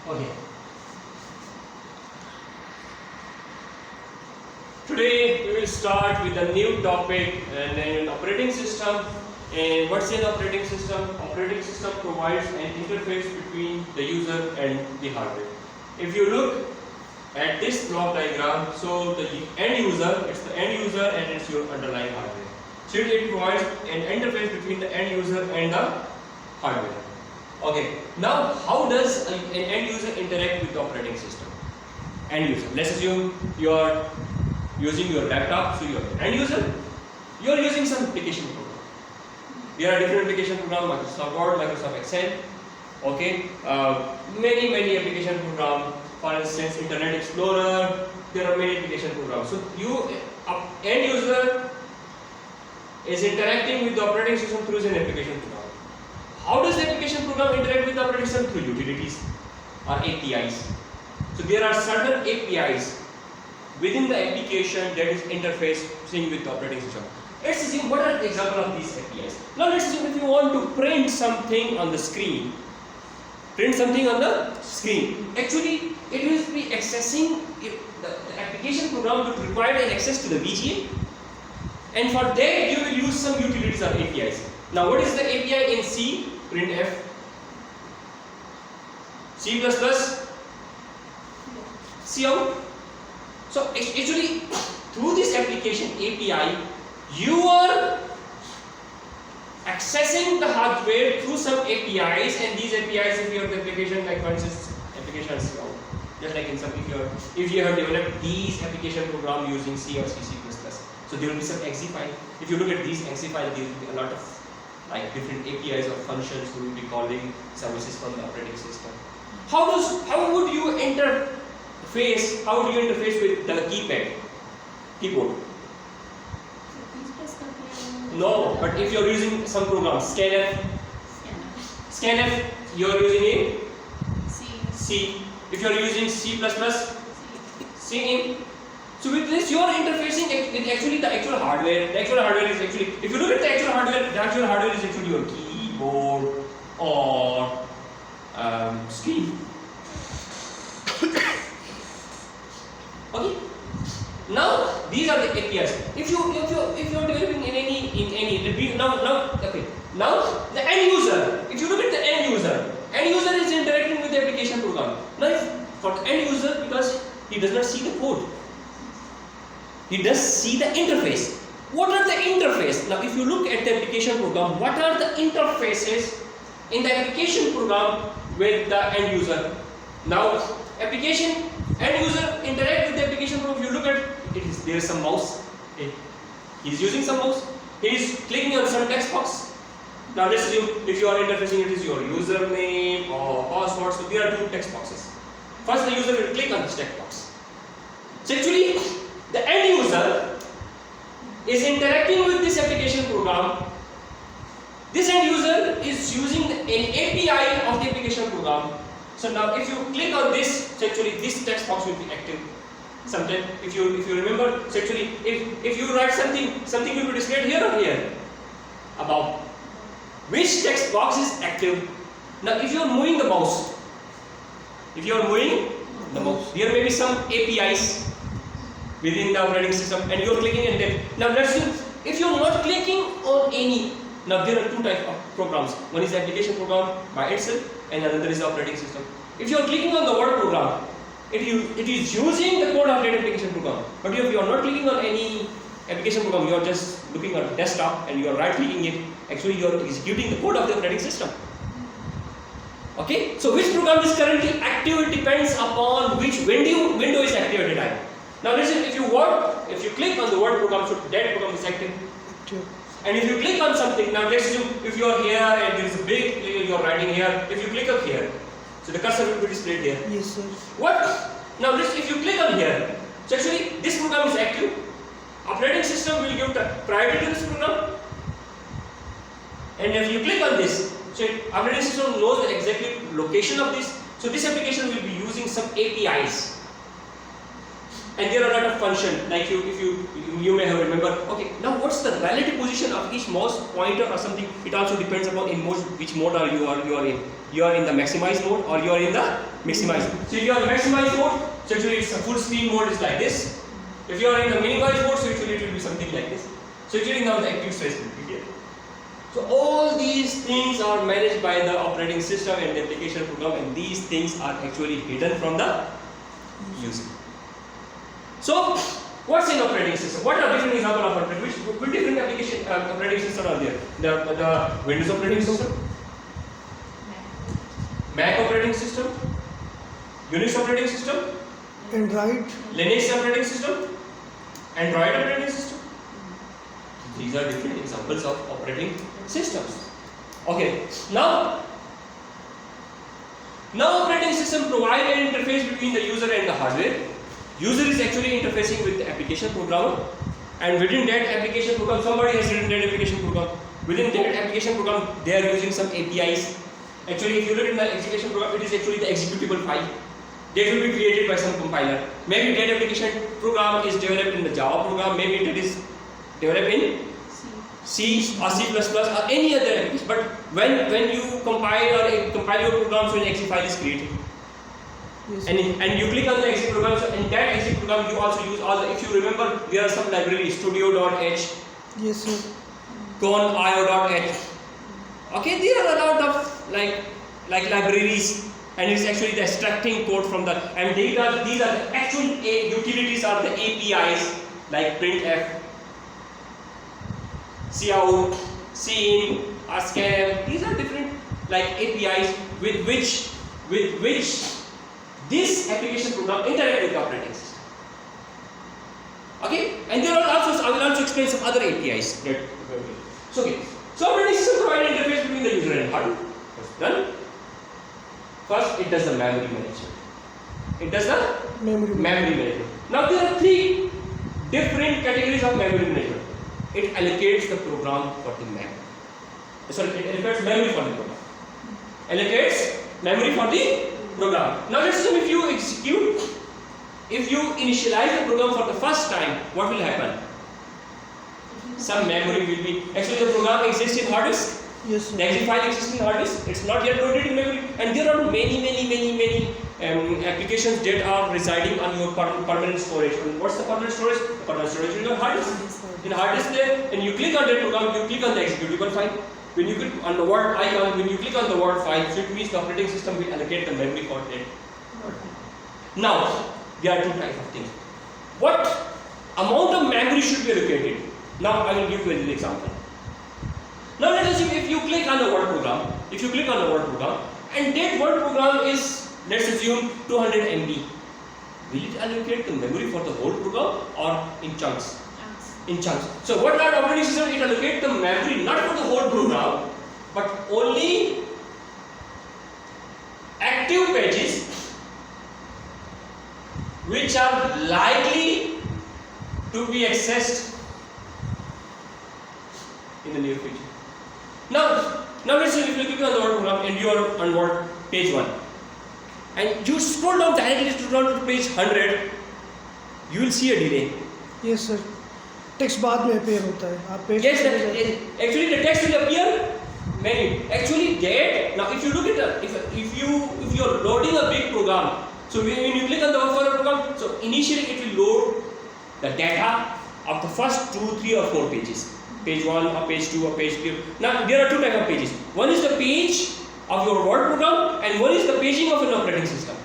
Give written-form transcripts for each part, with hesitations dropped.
Okay. Today we will start with a new topic and an operating system. And what's an operating system? Operating system provides an interface between the user and the hardware. If you look at this block diagram, so the end user, it's the end user and it's your underlying hardware. So it provides an interface between the end user and the hardware. Okay, now how does an end user interact with the operating system? End user, let's assume you are using your laptop, so you are the end user, you are using some application program. There are different application programs, Microsoft Word, Microsoft Excel, okay, many application programs, for instance Internet Explorer, there are many application programs. So you, end user is interacting with the operating system through an application program. How does the application program interact with the operating system? Through utilities or APIs. So there are certain APIs within the application that is interfacing with the operating system. Let's assume, what are the example of these APIs? Now let's assume if you want to print something on the screen, actually it will be accessing, the application program will require an access to the VGA, and for that you will use some utilities or APIs. Now what is the API in C? Printf. C++, cout. So actually through this application API you are accessing the hardware through some APIs, and these APIs, if you have the application, like for instance application cout, just like in some, if you have developed these application program using C or C++, so there will be some exe file. If you look at these exe file, there will be a lot of like different APIs or functions who will be calling services from the operating system. How would you interface? How would you interface with the keyboard? No, but if you are using some program, scanf, you are using a C. If you are using C++, C. So with this you are interfacing with actually the actual hardware. The actual hardware is actually, if you look at the actual hardware is actually your keyboard or screen. Okay. Now these are the APIs. If you are developing in any now the end user. If you look at the end user is interacting with the application program. Now for the end user, because he does not see the code, he does see the interface. what are the interfaces? Now, if you look at the application program, what are the interfaces in the application program with the end user? Now, application end user interact with the application program. If you look at it, there is some mouse. Okay. He is using some mouse. He is clicking on some text box. Now, let's assume if you are interfacing, it is your username or password. So there are two text boxes. First, the user will click on this text box. So actually, the end user is interacting with this application program. This end user is using an API of the application program. So now, if you click on this, so actually this text box will be active. Sometimes, if you remember, so actually, if you write something will be displayed here or here. About which text box is active. Now, if you are moving the mouse, there may be some APIs within the operating system, and you are clicking on them. Now, let's see if you are not clicking on any. Now, there are two types of programs. One is the application program by itself, and another is the operating system. If you are clicking on the word program, it is using the code of that application program. But if you are not clicking on any application program, you are just looking at the desktop and you are right clicking it. Actually, you are executing the code of the operating system. Okay, so which program is currently active? It depends upon which window is active at a time. Now listen, if you click on the word program, so that program is active. And if you click on something, now let's assume if you are here and there is a big, you are writing here. If you click up here, so the cursor will be displayed here. Yes, sir. What? Now if you click on here, so actually this program is active. Operating system will give priority to this program. And if you click on this, so operating system knows the exact location of this. So this application will be using some APIs. And there are a lot of functions, like if you may have remember. Okay, now what's the relative position of each mouse pointer or something? It also depends upon which mode you are in. You are in the maximize mode or you are in the maximize. So if you are in the maximize mode, so actually it's a full screen mode is like this. If you are in the minimize mode, so actually it will be something like this. So actually now the active space will be here. So all these things are managed by the operating system and the application program, and these things are actually hidden from the user. So, what's in operating system? What are different examples of operating? Which different application operating system are there? The Windows operating system, Mac operating system, Unix operating system, Android, Linux operating system, Android operating system. These are different examples of operating systems. Okay, now operating system provide an interface between the user and the hardware. User is actually interfacing with the application programmer, and within that application program, somebody has written that application program. Within that application program, they are using some APIs. Actually, if you look in the application program, it is actually the executable file that will be created by some compiler. Maybe that application program is developed in the Java program, maybe it is developed in C or C++ or any other application. But when you compile your program, so an exe file is created. Yes. And you click on the exit program, so in that exit program you also use all the, if you remember, there are some libraries, studio.h, yes, sir, con.io.h. Okay, there are a lot of like libraries, and it's actually the extracting code from the, and these are the actual utilities are the APIs like printf, cout, cin, scan. These are different like APIs with which this application program interact with the operating system. Okay, and there are also, I will also explain some other APIs. So okay, so operating system provides interface between the user and hardware. Done. First, it does the memory management. It does the memory management. Now there are three different categories of memory management. It allocates the program for the memory. Sorry, it allocates memory for the program. Allocates memory for the program. Now let's assume if you initialize the program for the first time, what will happen? Some memory will be, actually the program exists in hard disk. Yes, sir. The exe file exists in hard disk. It's not yet loaded in memory, and there are many applications that are residing on your permanent storage. And what's the permanent storage? The permanent storage is your hard disk. In hard disk there, and you click on that program, you click on the executable file. When you click on the word icon, when you click on the word file, so it means the operating system will allocate the memory for that. Now, there are two types of things. What amount of memory should be allocated? Now I will give you a little example. Now let us assume if you click on the word program, and that word program is, let's assume 200 MB. Will it allocate the memory for the whole program or in chunks? In chunks. So what kind of operating system, it allocates the memory not for the whole program, but only active pages which are likely to be accessed in the near future. Now let's say if you click on the word program and you are on word page 1 and you scroll down directly to page 100, you will see a delay. Yes sir. Text बाद में appear होता है. आप page Yes, actually the text will appear many. Actually that, now if you look at if you are loading a big program, so when you click on the word program, so initially it will load the data of the first 2, 3 or 4 pages. Page 1 or page 2 or page 3. Now there are two types of pages. One is the page of your word program and one is the paging of an operating system.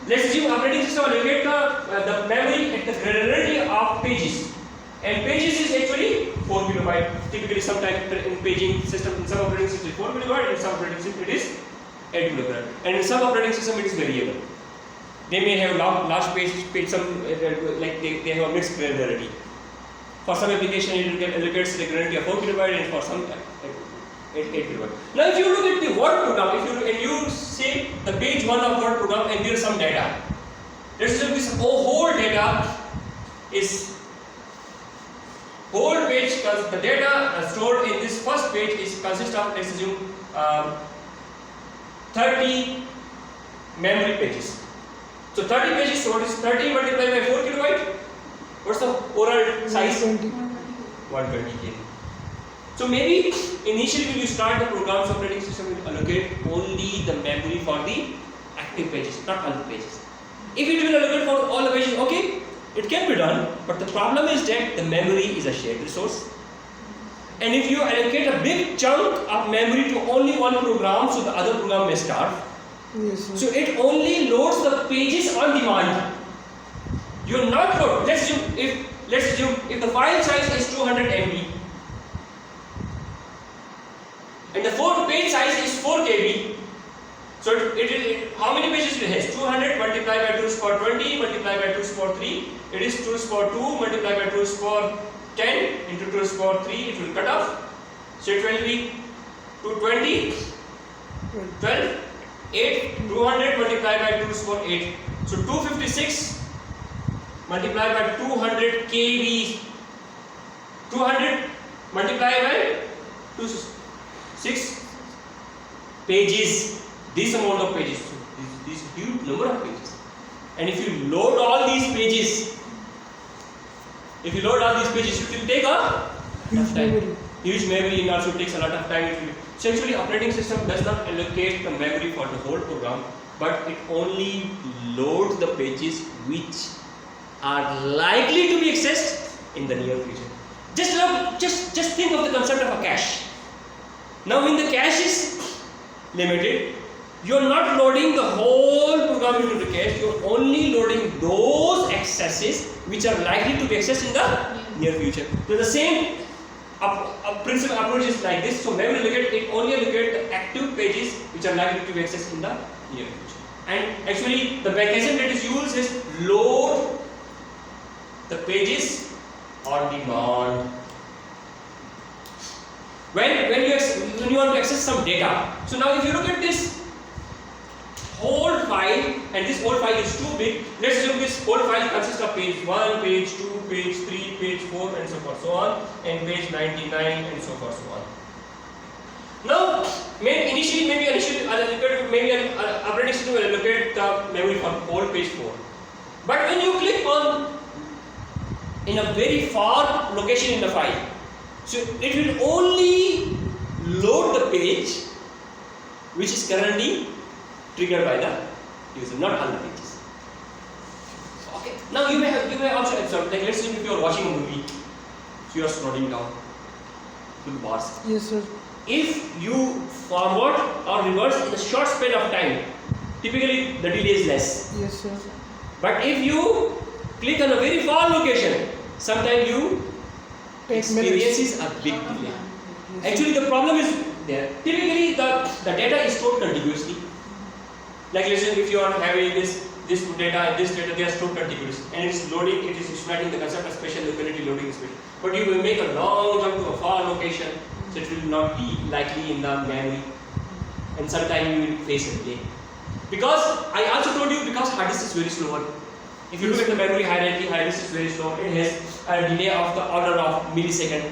Let's assume operating system allocate the memory at the granularity of pages. And pages is actually 4 kilobyte. Typically sometimes in paging system, in some operating system it is 4 kilobyte, in some operating system it is 8 kilobyte. And in some operating system it is variable. They may have large page some like they have a mixed granularity. For some application it allocates the granularity of 4 kilobyte and for some 8 kilobyte. Now if you look at the word program, if you look and you see the page 1 of word program and there is some data. Let's assume this whole data is whole page, because the data stored in this first page is consists of, let's assume 30 memory pages. So 30 pages stored is 30 multiplied by 4 kilobyte. What's the overall size? 120 KB. So maybe initially when you start the program's operating system will allocate only the memory for the active pages, not all the pages. If it will allocate for all the pages, okay, it can be done, but the problem is that the memory is a shared resource. And if you allocate a big chunk of memory to only one program, so the other program may starve. Yes, sir. So it only loads the pages on demand. You are not load. Let's assume if the file size is 200 MB and the page size is 4 KB. So how many pages it has? 200 multiplied by 2 is for 20 multiplied by 2 is for 3. It is 2 is for 2 multiplied by 2 is for 10 into 2 is for 3. It will cut off. So it will be 220, 12, 8, 200 multiplied by 2 is for 8. So 256 multiplied by 200 KB. 200 multiplied by 2, 6 pages. This amount of pages, this huge number of pages. And if you load all these pages, it will take a huge memory and also takes a lot of time. So actually operating system does not allocate the memory for the whole program, but it only loads the pages which are likely to be accessed in the near future. Just think of the concept of a cache. Now when the cache is limited, you are not loading the whole program into the cache, you are only loading those accesses which are likely to be accessed in the near future. So the same principle approach is like this. So memory allocate, it only allocates the active pages which are likely to be accessed in the near future. And actually the mechanism that is used is load the pages on demand. When you want to access some data. So now if you look at this whole file, and this whole file is too big, let's assume this whole file consists of page 1, page 2, page 3, page 4 and so forth so on, and page 99 and so forth so on. Now initially an operating system will allocate the memory for whole page 4. But when you click on in a very far location in the file, so it will only load the page which is currently triggered by the user, not all the pages. Okay. Now you may also observe, like let's say if you are watching a movie, so you are scrolling down to the bars. Yes, sir. If you forward or reverse in a short span of time, typically the delay is less. Yes, sir. But if you click on a very far location, sometimes you Take minutes. experiences a big delay. Actually, the problem is there. Typically, the data is stored contiguously. Like listen, if you are having this data and this data, they are stored contiguously, and it's loading. It is estimating the concept of spatial locality loading space. But you will make a long jump to a far location, so it will not be likely in the memory, and sometimes you will face a delay. Because I also told you, because hard disk is very slower. If you look at the memory hierarchy, hard disk is very slow. It has a delay of the order of millisecond.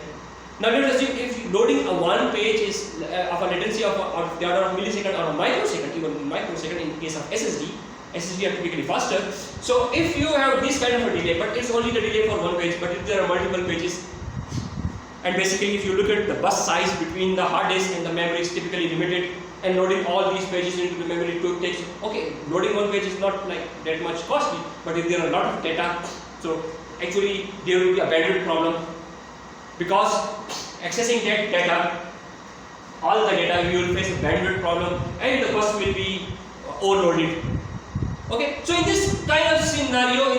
Now let us assume if loading a one page is of a latency of the order of millisecond or a microsecond, even microsecond in case of SSD are typically faster. So if you have this kind of a delay, but it's only the delay for one page, but if there are multiple pages, and basically if you look at the bus size between the hard disk and the memory is typically limited, and loading all these pages into the memory takes, okay, loading one page is not like that much costly, but if there are a lot of data, so actually there will be a bandwidth problem, because accessing that data, all the data, you will face a bandwidth problem and the bus will be overloaded. Okay, so in this kind of scenario,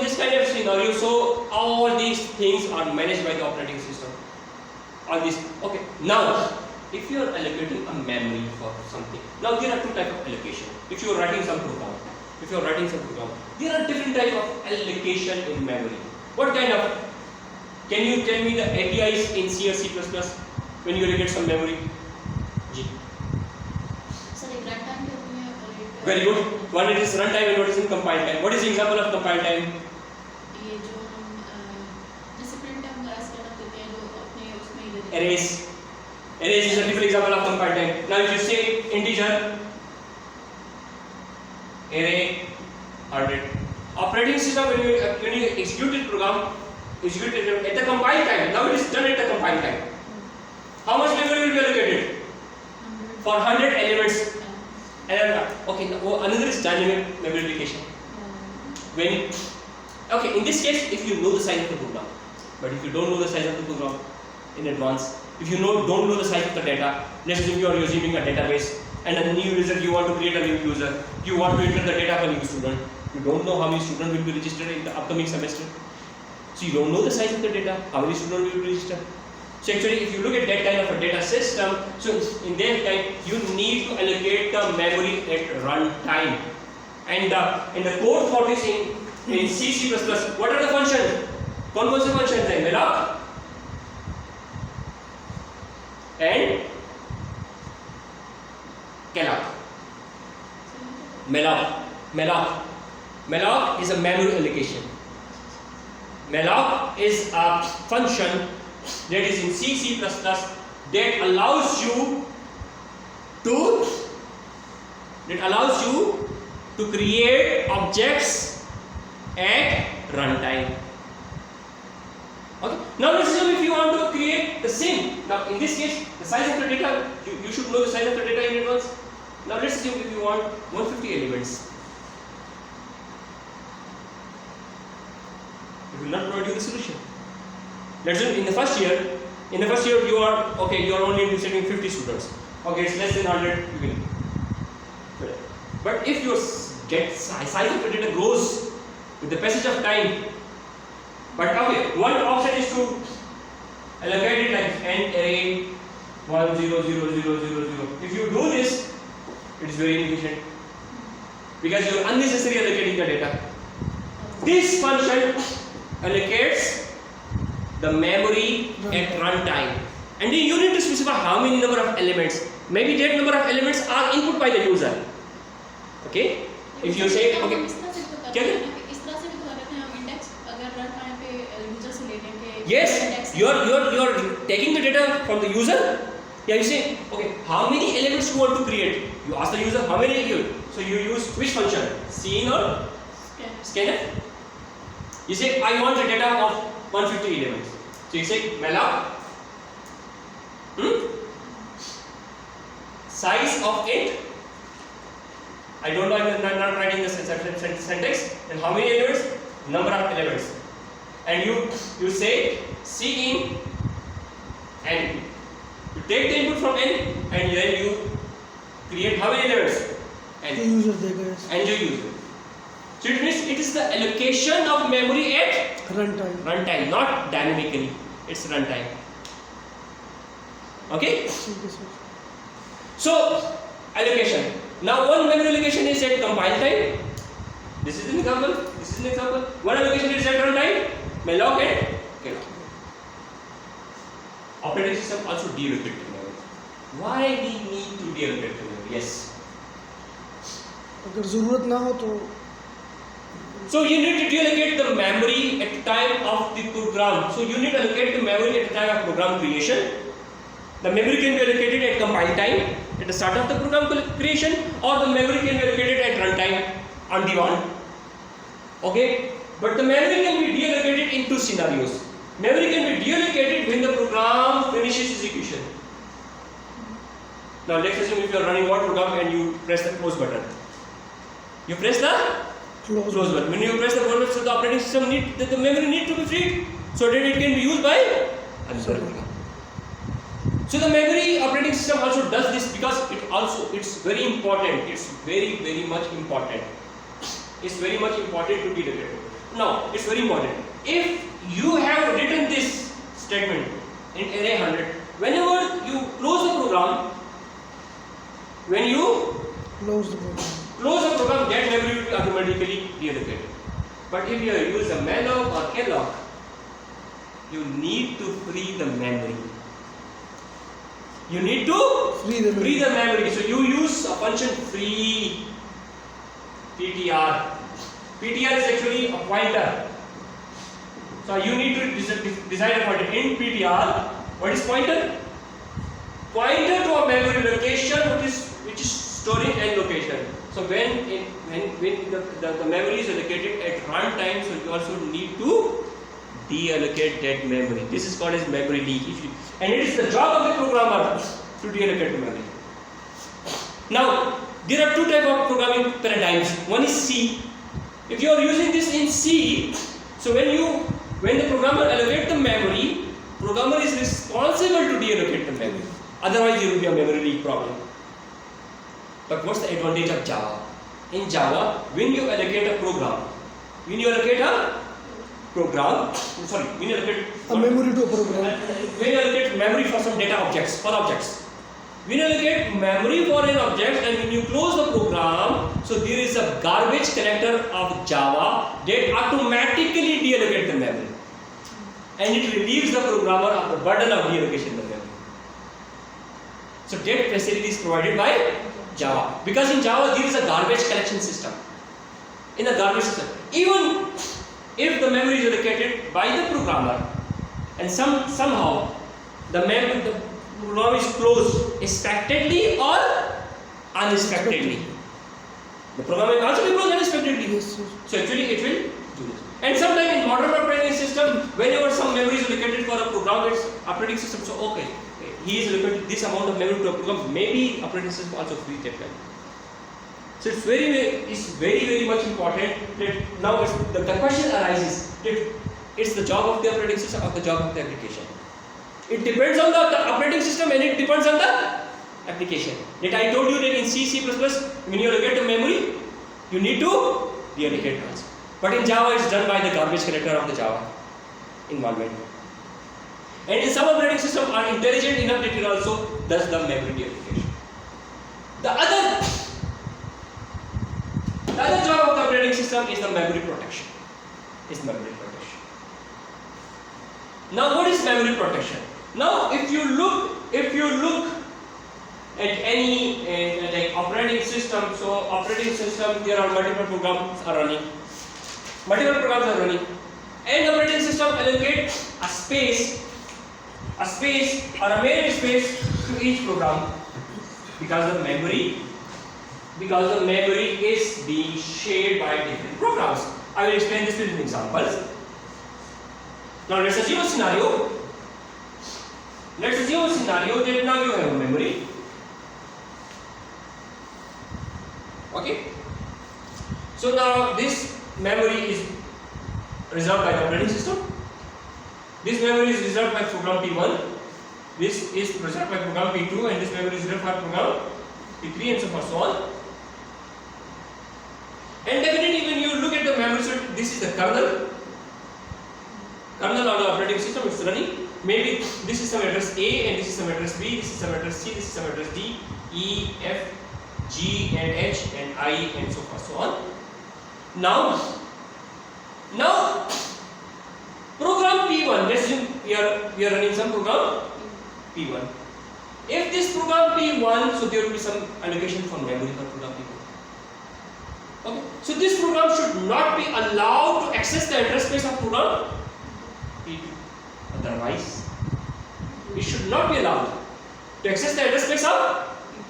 so all these things are managed by the operating system. All this, okay. Now, if you are allocating a memory for something, now there are two types of allocation. If you are writing some program, there are different types of allocation in memory. What kind of? Can you tell me the APIs in C or C++ when you allocate some memory? Ji. Sir, एक runtime के रूप में और Very good. One is runtime and what is in compile time. What is the example of compile time? ये जो हम जैसे print हम सेट अप देते हैं जो अपने उसमें ही देते हैं. Arrays is a typical example of compile time. Now if you say integer array 100, operating system when you execute this program, execute it at the compile time. Now it is done at the compile time. How much memory will be allocated? For 100 elements. And okay, another is dynamic memory allocation. Okay, in this case, if you know the size of the program, but if you don't know the size of the program in advance, if you don't know the size of the data, let's assume you are using a database and a new user, you want to create a new user, you want to enter the data of a new student, you don't know how many students will be registered in the upcoming semester, so you don't know the size of the data, how many students will be registered. So actually, if you look at that kind of a data system, so in that time, you need to allocate the memory at runtime. And in the code for this in C++, what are the functions? कौन-कौन से functions हैं? malloc and calloc. Malloc is a memory allocation. Malloc is a function that is in C++ that allows you to create objects at runtime. Okay. Now let's assume if you want to create the same. Now in this case, the size of the data, you should know the size of the data in advance. Now let's assume if you want 150 elements. It will not provide you the solution. Let's assume in the first year you are only interested in 50 students. Okay, it's less than 100, you can. But if your size of the data grows with the passage of time, but okay, one option is to allocate it like n array 1 0 0 0 0 0. If you do this, it is very inefficient because you are unnecessarily allocating the data. This function allocates the memory at runtime, and then you need to specify how many number of elements. Maybe that number of elements are input by the user. Okay, if you say okay, क्या yes, you are taking the data from the user. Yeah, you say okay, how many elements you want to create? You ask the user how many you. So you use which function? Scene or scanf? You say I want the data of 150 elements. So you say malloc size of it. I don't know, I'm not writing the syntax. And how many elements? Number of elements. And you say cin n. You take the input from n and then you create how many elements? N. And you use it. So it means it is the allocation of memory at runtime, not dynamically. It's runtime. Okay? ठीक है sir. So, allocation. Now, one memory allocation is at compile time. This is an example. This is an example. One allocation is at run time. Malloc and calloc. Operating system also deallocate the memory. Why we need to deallocate the memory? Yes. अगर ज़रूरत ना हो तो So you need to deallocate the memory at the time of the program. So you need to allocate the memory at the time of program creation. The memory can be allocated at compile time, at the start of the program creation, or the memory can be allocated at runtime on demand. Okay? But the memory can be deallocated in two scenarios. Memory can be deallocated when the program finishes execution. Now let's assume if you are running one program and you press the close button. You press the close button. When you press the close button, so the operating system the memory need to be freed so that it can be used by another program. So the memory operating system also does this because it's very important. It's very much important. It's very much important to deallocate. Now it's very important. If you have written this statement in array 100, whenever you close the program, when you close the program. Close the program, that memory will be automatically deallocated. But if you use a malloc or calloc, you need to free the memory. You need to Free the memory. So you use a function free PTR. PTR is actually a pointer. So you need to design a pointer. In PTR, what is pointer? Pointer to a memory location which is storing an location. So when the memory is allocated at runtime, so you also need to deallocate that memory. This is called as memory leak. And it is the job of the programmer to deallocate the memory. Now, there are two types of programming paradigms. One is C. If you are using this in C, so when the programmer allocates the memory, programmer is responsible to deallocate the memory. Otherwise, there will be a memory leak problem. But what's the advantage of Java? In Java, when you allocate a program, when you allocate memory to a program. When you allocate memory for some data objects, when you allocate memory for an object and when you close the program, so there is a garbage collector of Java that automatically deallocates the memory. And it relieves the programmer of the burden of deallocation of the memory. So that facility is provided by Java. Because in Java there is a garbage collection system. In the garbage system, even if the memory is allocated by the programmer and somehow the program is closed expectedly or unexpectedly. The program may also be closed unexpectedly. Yes, sir. So actually it will do this. And sometimes in modern operating system, whenever some memory is allocated for a program, it's operating system. So okay, he is allocated this amount of memory to a program. Maybe operating system also frees that memory. So it's very much important that now the question arises that it's the job of the operating system or the job of the application. It depends on the operating system and it depends on the application. That I told you that in C++, when you allocate the memory, you need to deallocate also. But in Java, it's done by the garbage collector of the Java environment. And in some operating systems are intelligent enough that it also does the memory deallocation. The other job of the operating system is the memory protection. Now, what is memory protection? Now, if you look at any like operating system, so operating system there are multiple programs are running, and operating system allocate a space or a memory space to each program because the memory is being shared by different programs. I will explain this with examples. Now let's assume a scenario. That now you have a memory. Okay. So now this memory is reserved by the operating system. This memory is reserved by program P1. This is reserved by program P2, and this memory is reserved by program P3, and so forth, so on. And definitely, when you look at the memory, so this is the kernel of the operating system. It's running. maybe this is some address A and this is some address B, this is some address C, this is some address D, E, F, G and H and I and so forth, so on. Now program P1, let's assume we are running some program P1. If this program P1, so there will be some allocation from memory for program P1. Okay, so this program should not be allowed to access the address space of program P2. Otherwise, it should not be allowed to access the address space of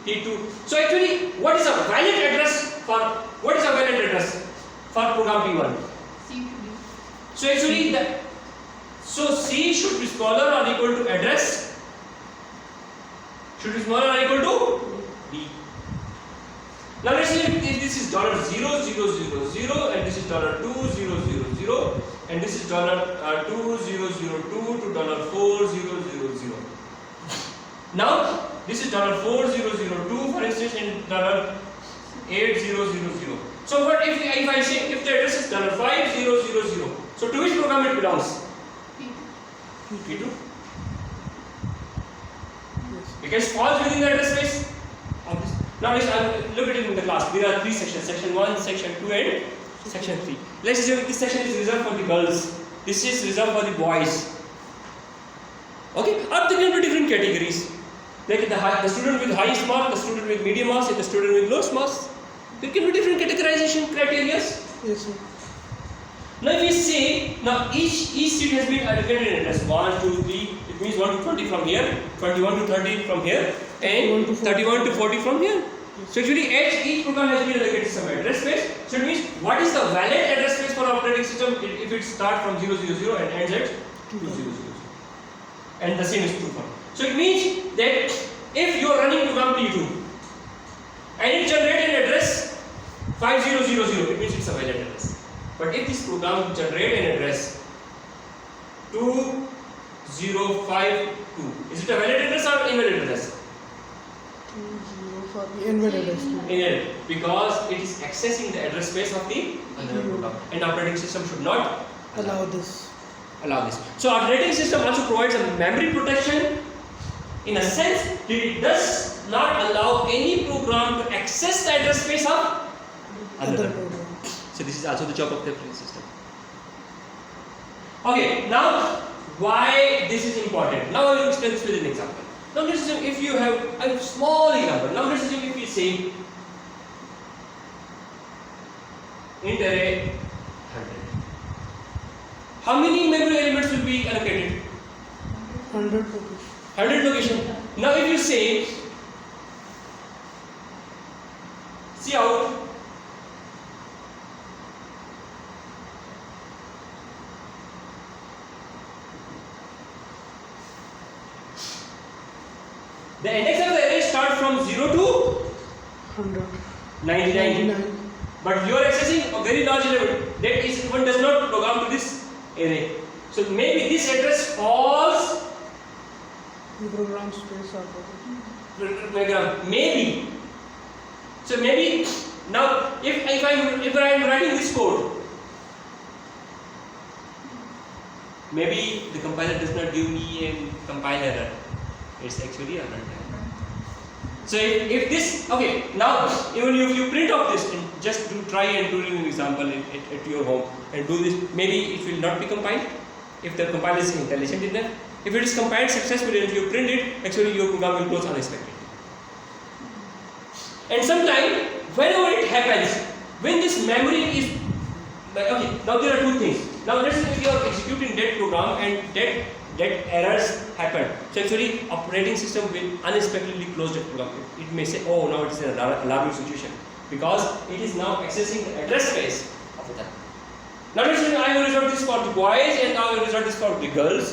P2. So actually, what is a valid address for program P1? C to D. So actually, so C should be smaller or equal to address. Should be smaller or equal to D. Now let's say if this is $0,000 and this is $2,000 and this is $2,002 to $4,000. Now this is $4,002 for instance and $8,000. So what if I say if the address is $5,000? So to which program it belongs? P2. Because falls within the address space of this. Now let's look at it in the class. There are three sections: section 1, section 2, and section 3. Let's assume this section is reserved for the girls. This is reserved for the boys. Okay, or there can be different categories. Like the student with highest mark, the student with medium marks, and the student with lowest marks. There can be different categorization criteria. Yes, sir. Now if we say, now each seat has been allocated in address 1, 2, 3, it means 1 to 20 from here, 21 to 30 from here, and 31 to 40 from here. So actually each program has been allocated some address space. So it means what is the valid address space for operating system if it starts from 000 and ends at 2000. And the same is true for. So it means that if you are running program P2 and it generates an address 5000, it means it's a valid address. But if this program generates an address 2052, is it a valid address or invalid address? 205 invalid address. Invalid, because it is accessing the address space of the other program, and operating system should not Allow this. So operating system also provides a memory protection in a sense that it does not allow any program to access the address space of another program. So this is also the job of the operating system. Okay, now why this is important? Now I will explain this with an example. Now let's assume if you have a small example. Now let's assume if we say int array 100. How many memory elements will be allocated? 100 location. 100 location. Now if you say cout the index of the array starts from 0 to 100. 99. But you are accessing a very large level. That is, one does not program to this array. So maybe this address falls. The program space are Maybe. So maybe now if I am writing this code, maybe the compiler does not give me a compile error. It's actually a runtime. So if this, okay, now even if you print off this and just try and do an example at your home and do this, maybe it will not be compiled if the compiler is intelligent enough. If it is compiled successfully and you print it, actually your program will close unexpectedly. And sometimes, whenever it happens, when this memory is, okay, now there are two things. Now let's say you are executing that program and that errors happen. So actually operating system will unexpectedly close that program. It may say, oh, now it is an alarming situation because it is now accessing the address space of the type. Now let's say I will reserve this for the boys and now I will reserve this for the girls.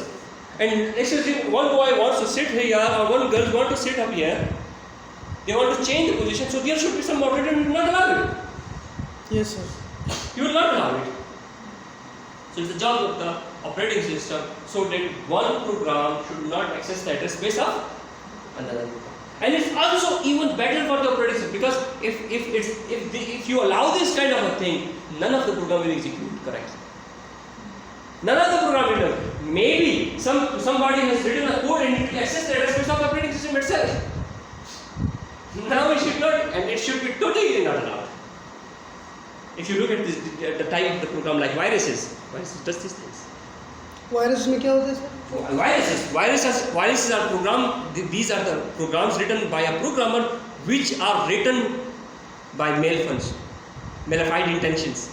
And let's say one boy wants to sit here or one girl wants to sit up here. They want to change the position, so there should be some operator who will not allow it. Yes, sir. You will not allow it. So it's the job of the operating system so that one program should not access the address space of another program. And it's also even better for the operating system because if you allow this kind of a thing, none of the program will execute correctly. None of the program will do. maybe somebody has written a code and it will access the address space of the operating system itself. Now it should not, and it should be totally not allowed. If you look at this, the type of the program like viruses does these things. Virus में क्या होता है sir? Viruses are program. These are the programs written by a programmer, which are written by malified intentions.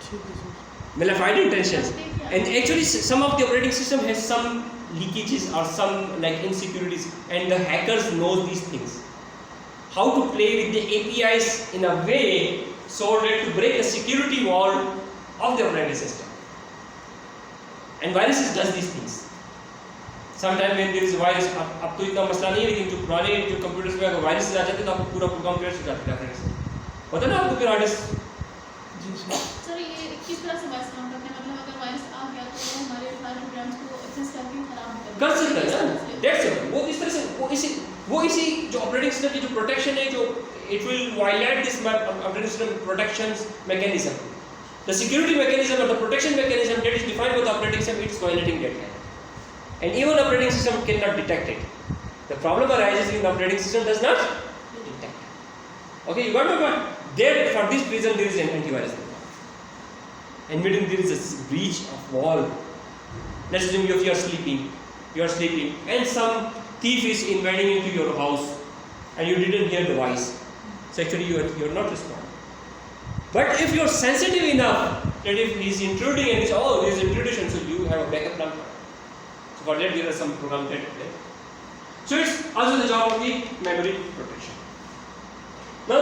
ठीक है sir. Malified intentions. And actually, some of the operating system has some leakages or some like insecurities, and the hackers know these things. How to play with the APIs in a way so that to break the security wall of the operating system. And viruses does these things. Sometimes when there is a virus, अब तो इतना मसला नहीं है, लेकिन जो पुराने जो कंप्यूटर्स में अगर वायरसेस आ जाते हैं तो आपको पूरा प्रोग्राम क्रैश हो जाता है. पता ना आपको फिर आर्टिस्ट. जी सर. सर ये किस तरह से वायरस काम करते हैं, मतलब अगर वायरस आ गया तो वो हमारे सारे प्रोग्राम्स को एक्सेस करके खराब कर सकता है ना. That's it. वो इस तरह से वो इसी जो ऑपरेटिंग सिस्टम की जो प्रोटेक्शन है, जो it will violate this operating system protections mechanism. The security mechanism or the protection mechanism that is defined by the operating system, it is violating that kind. And even operating system cannot detect it. The problem arises when the operating system does not detect. Okay, you got my point? There, for this reason, there is an antivirus program. And when there is a breach of wall, let's assume if you are sleeping, and some thief is invading into your house, and you didn't hear the voice. So actually, you are not responding. But if you are sensitive enough that if he is intruding and he is intruding, so you have a backup plan for it. So for that, there are some programs that there. So it's also the job of the memory protection. Now